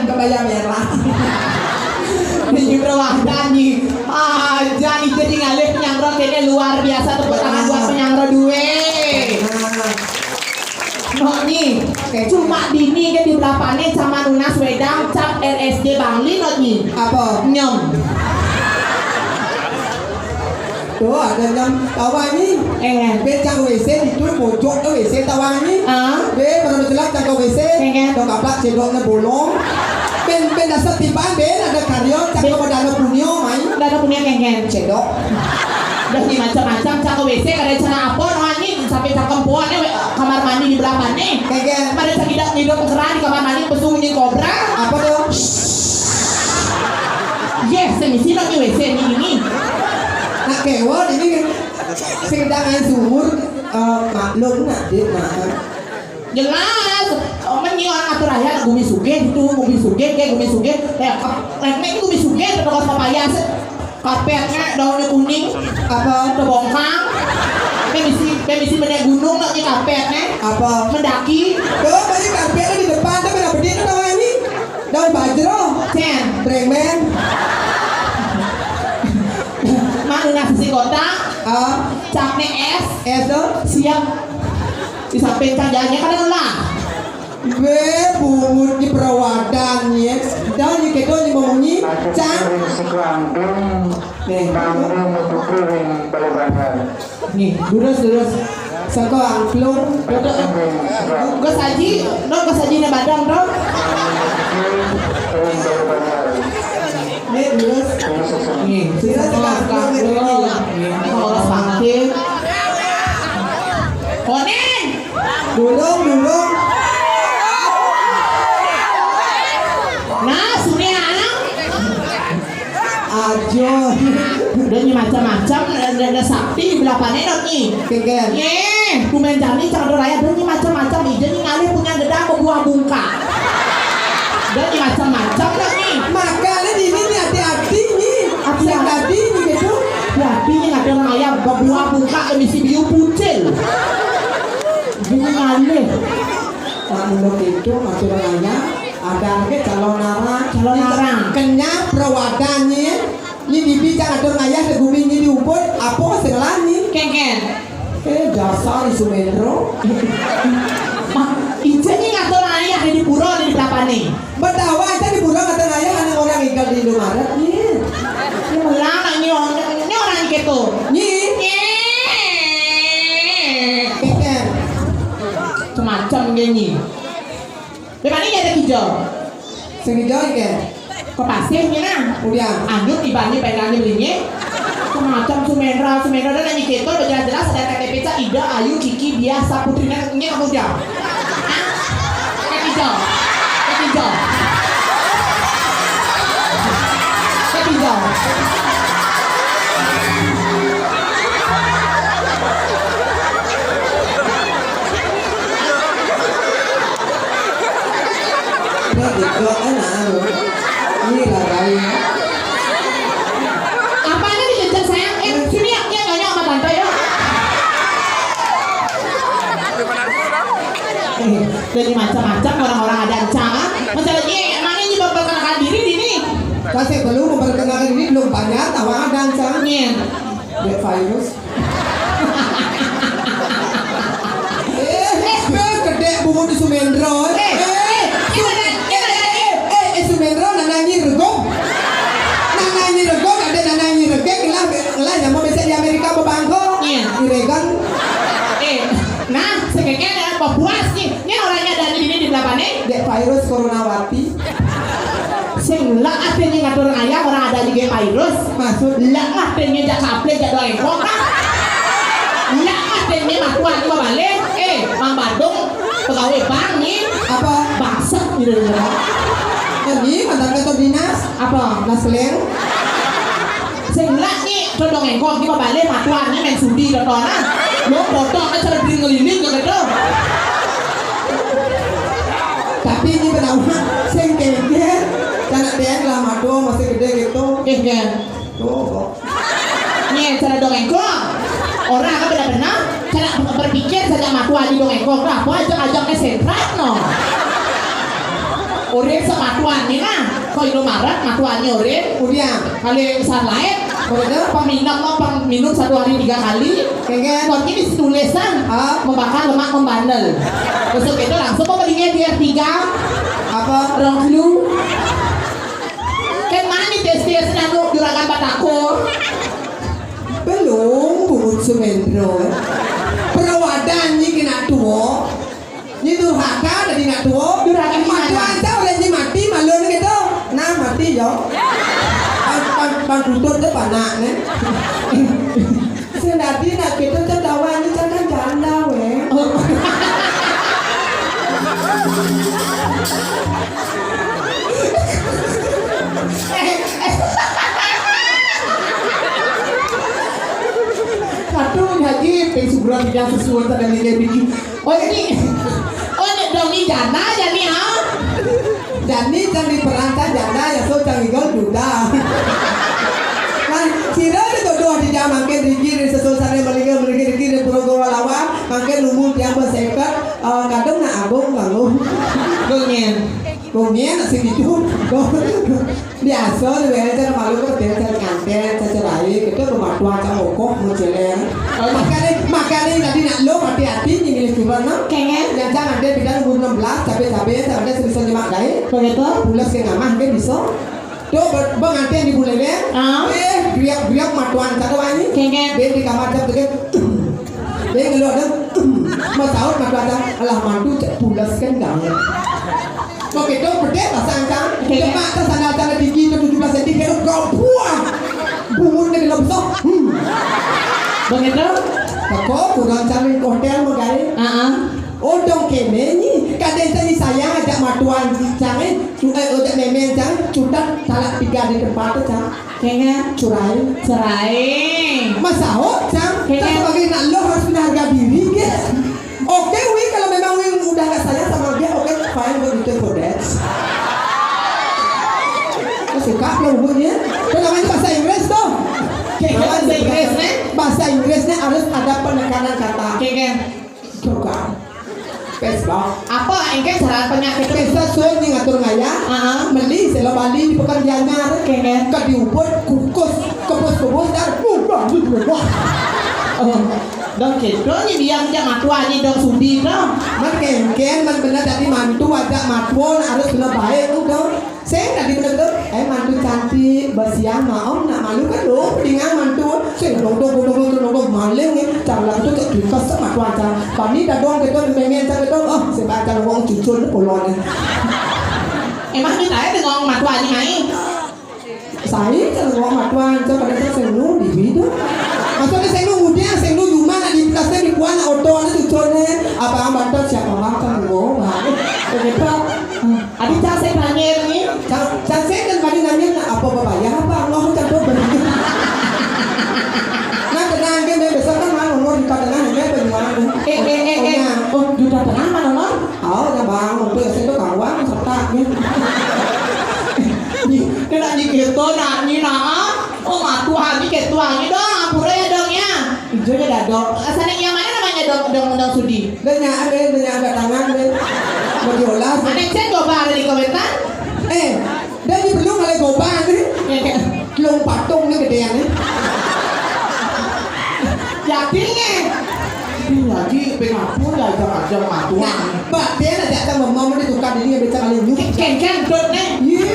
Kebaya merah. Ini berwadah nih. Jangan jadi ngalih penyangro kayaknya luar biasa, tepuk tangan buat penyangro duwe. Nih, cuma dini ke di belapane sama Nunas Wedang cap RSD Bangli nih. Apa? Nyom. Tuh ada nyom tawangi. Becang WC itu pojok tuh WC tawangi. Baru jelas cakap WC. Dong kaplak cedoknya bolong. Ben dasar timbang ada karyo cakap ada punyo main. Ada punyo kengen cedok. Udah nih macam-macam cakap WC kada cara apa nanya sampai cakap puan kamar mandi di belakang nih. Kengen. Pada sakidak hidup keran di kamar mandi pesungnya kobra. Apa tuh? Yes, semisi nak ni WC ni. Nak kewal ini sekitar sumur maklum nak dia nak. Jelas, menyi orang atur ayah gumi suge itu, gumi suge kayak lekmek itu gumi suge terus papaya karpetnya daunnya kuning apa terbongkang permisi menaik gunung nanti karpetnya apa mendaki tuh banyak karpetnya di depan tapi nggak berdiri namanya ini daun bajro bremen mana nasi kotak capne es tuh siap di samping candanya kan lah bungut di perawadan ya dan di kedua di memunyi cang nih durus sako angklung gue saji na badang dong nih durus nih sako angklung kalau sakit konen dulung nah sini anak ajo udah macam-macam ada sakti di belakangnya dong nih keken kumen jani cakap raya dan macam-macam nih jadi ngalih punya gedang buah bungka dan macam-macam dong nih makanya di sini hati-hati nih hati-hati nih gitu hati nih ada raya buah bungka emisi biu pucil jadi ngalih kalau menurut itu masih raya ada ke calon arang kenyang perawadannya ini dibicang ada ngayah ke bumi ini diumpul apa segelani kengen dasar di Sumendro itu ini ngatur ayah di pura di belakang nih berdawa aja di pura ngatur ayah ada orang tinggal di Indomaret nih ini melang ini orang gitu nih kengen semacam gini Depan ini ada hijau. Sing hijau iki. Ke pasirnya nah. Udah. Anjuk dibanding pengen belinya. Semacam Sumendra dan nyanyi keto jelas ada KTP Ida, Ayu, Kiki, biasa putrinya ini kamu jauh. Hijau. Ini lagi. Apanya dijejak sayang? Sini ya, nanya sama tante ya. Jadi macam-macam orang-orang ada ancaman. Masalah dia emangnya ini memperkenalkan diri di ini. Kasih belum memperkenalkan diri belum banyak tahu ada ancamannya. Dia virus. Gede bunga di Sumendro. Sumendro nananyi regok ada nananyi regek ngelah yang mau bisa di Amerika bebangko diregan nah sekeknya apa puas nih ini orangnya dari ini di belakangnya dek virus coronawati sing lah artinya ngatur ayah orang ada di virus maksud lah artinya jak kaple jak doang kok lah artinya matuan juga balik Mang Badung pegawai bank nih apa baksa gitu ini mantan ketua dinas apa nasleng sing lah nih Cho dong engkong ki balik matuan ni main sudi tontonan. Lo potong aja sering ngeliling gitu. Tapi ini benar sing kengken anak dia lah madu masih gede gitu. Kengken. Tuh. Nih cara dong engkong. Orang kan benar-benar cara berpikir saja matuan di dong engkong. Apa ajak-ajaknya sentrat no. Orang sematuan ni nah. Kau Indomaret matuannya orang. Kemudian Kali besar lain. bener Peminum mau minum 1 hari 3 kali. kengken Kalau ini tulisan membakar lemak membandel. Besok itu langsung mau belinya dia 3 apa ronglu. Kan mana nih tes nanu juragan batako. belum bubut sumendro perawadan ni kena tua ni durhaka dari nak tua Durhaka madu gimana? anda orang ni mati malu ni gitu nah mati yo pan tutur tu panak ni senadi nak kita tertawa ni jangan janda weh Satu haji pensuburan tidak sesuai dengan nilai bikin. Oh ini dong ni jana jadi ha. Jani jangan diperantah janda ya so jangan igol duda. Nah, sira ni dodo di jam makin dikir sesuatu yang melingkir program lawa makin lumut yang bersekat kadang nak abong lalu. Dongnya. Bongnya nak segitu. Biasa ni cara malu ko dia cara kanten cara cerai kita bermatua cara okok menjeleng. Makanya tadi nak lo hati-hati ni milik tuan nak. Kengen. Yang jangan dia bilang umur 16 cabe-cabe sampai sebisa 5 kali. Begitu. Pulas ke ngamah kan bisa. Tu pengantin di bulan biak matuan satu ini. Kengen. Dia di kamar jam tu dia ngeluar dah. Masahut matuan dah. Alah mantu pulas kan gangan. Okey tu berdek pasang-pasang. Cepat tak sandal-sandal tinggi tu 17 cm kena kau buang. Bungun dia kena besar. Begitu. Kau kurang cari hotel magai. Oh dong kene ni kadang saya ajak matuan jangan ajak memang jangan cutat salah 3 di tempat tu jangan Kengen. cerai Cerai. masahut jangan Kene. tak sebagai nak lo harus punya harga diri ke oke wih kalau memang wih udah gak sayang sama dia oke fine gue return for that kau suka lo bunyinya itu namanya bahasa Inggris tuh Bahasa Inggris, ne? bahasa Inggrisnya harus ada penekanan kata Kengen. suka Facebook Apa engke cara penyakit Pesta soal ni ngatur ngaya, meli selo Bali di pekerjaannya, Kengen. ke diubur kukus, kebos dan bukan bukan. Dong gitu ni biang jam matuan ni dong sudi dong. Man kengken, man benar tadi mantu ajak matuan harus benar baik tu dong. Saya tadi benar tu, mantu cantik, bersiang maom nak malu kan lo, dengan mantu, saya dong maling ni, jalan tu tak dikas sama matuan cang. Kami dah dong kita memang cang kita, saya baca orang cucul tu polon ni. Emang kita ada ngomong matuan ni mai. Saya kalau orang matuan cang pada saya nu di video. Maksudnya saya nu muda, saya nu cuma nak di plastik di kuan auto ni cucul ni, apa yang bantu siapa makan ngomong, begitu. Adik cak saya nanya ni. Cang saya kan tadi nanya apa bapak ya apa Allah cang tu berarti. Nah tenang kan besok kan malu nomor di tengah ni bagaimana? Oh juta tenang mana lo? Oh dah bang, untuk saya tu kawan serta ni. Dia nak ni gitu nak ni nak. Oh matuan ni ketua ni dong, ampura ya dong ya. Hijaunya dah dong. Asalnya yang mana namanya dong sudi? Dia ada tangan dia. Berjolas. Ada cek gobar di komentar. Dia ni belum oleh gobang ni. Long patung ni gedean ni. Yakin ni? Ini lagi pengapun dah jam matuan. Pak dia nak datang memang dia tukar diri dia cakap lagi. Ken dot ni. Ya,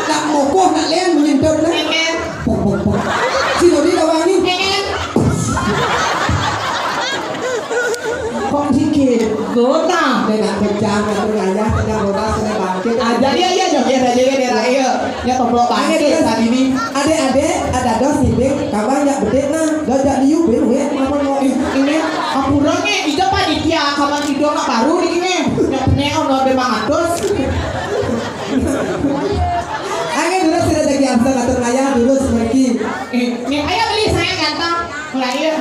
nak mokoh nak len menyentut ni. Ken. Si Dodi lawan ni. Ken. Kok dikit? Gota. Dia nak kerja nak bergaya nak bodas nak bangkit. Aja dia ya toplok bangkit saat ini. Adik-adik ada dos ni kawan jak bedek nah. Dah jak liu ben we apa mau Ini apurangnya itu panitia kapan tidur nak baru di sini. Yang punya ono memang atus. Angin dulu sudah jadi asal atau ngaya dulu seperti Ini ayo beli saya ganteng. Lah iya.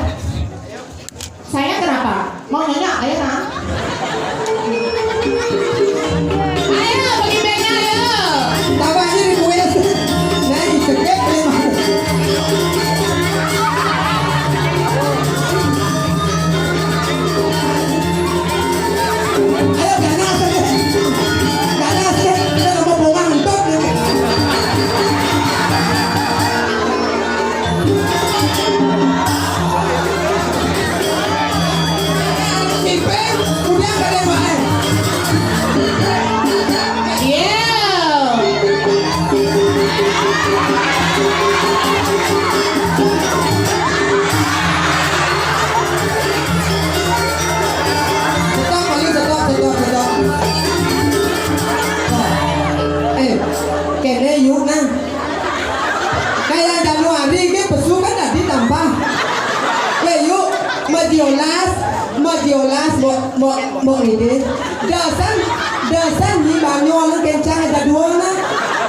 Saya kenapa? Mau nyonya? Ayo nah. Ayo bagi backnya ayo. Tawanya di kuis. Nah, isekep lima. Ayo ganas aja. Ganas aja. Kita mau bunga untuk nih. Ipeng, udah gak ada yang main. Stop, paling stop. Kene yuk nah. Kayak Januari ke pesu kan tadi tambah. Yuk, Mediolas mau ini. Dasan ni banyo lu kencang ada dua na.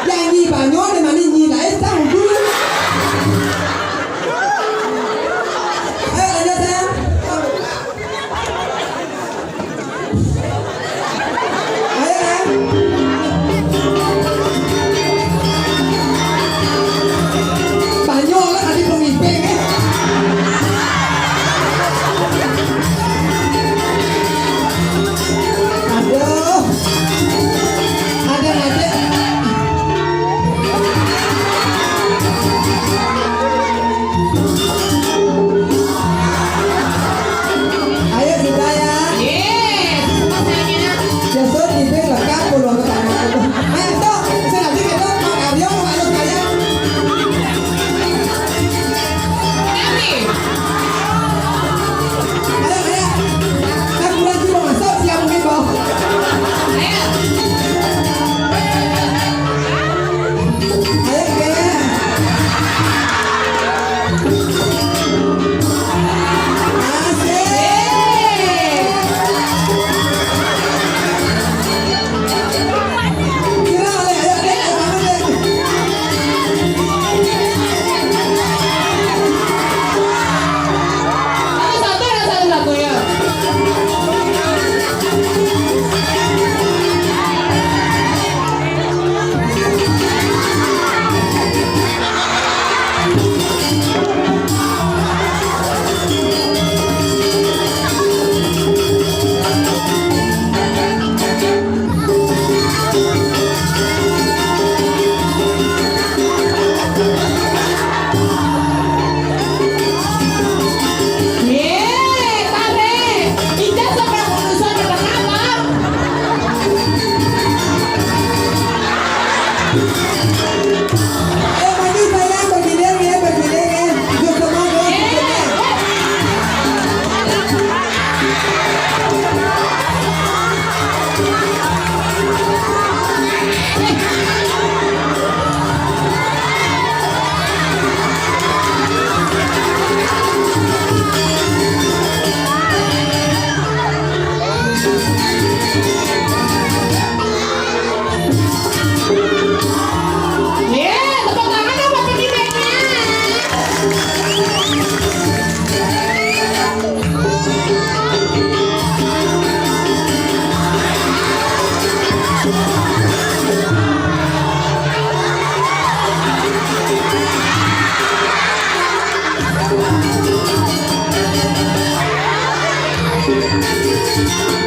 Yang ni banyo ni mana ni lain sang dulu. Ayo lanjut sayang. Ayo kan. Banyo lah tadi pemimpin eh. Aduh. Ada. Ayo sudah ya. Yes, makanya. Besok kita lengkap pulang ke tanah itu. Ayo toh, saya nanti kita mau Aryo mau Aryo saya. Nanti. Ayo. Kan bulan sih mau masuk siap mungkin bau. Ayo. Ayo ke. Asik. Kira ayo bangun deh. Satu ya. Yeay, tarik. Ida sampai urusan udah kalah. Ayo maju sayang bergilir ya. Yuk semua dong. Yeay, tepuk tangan dong buat bagi backnya. Ayo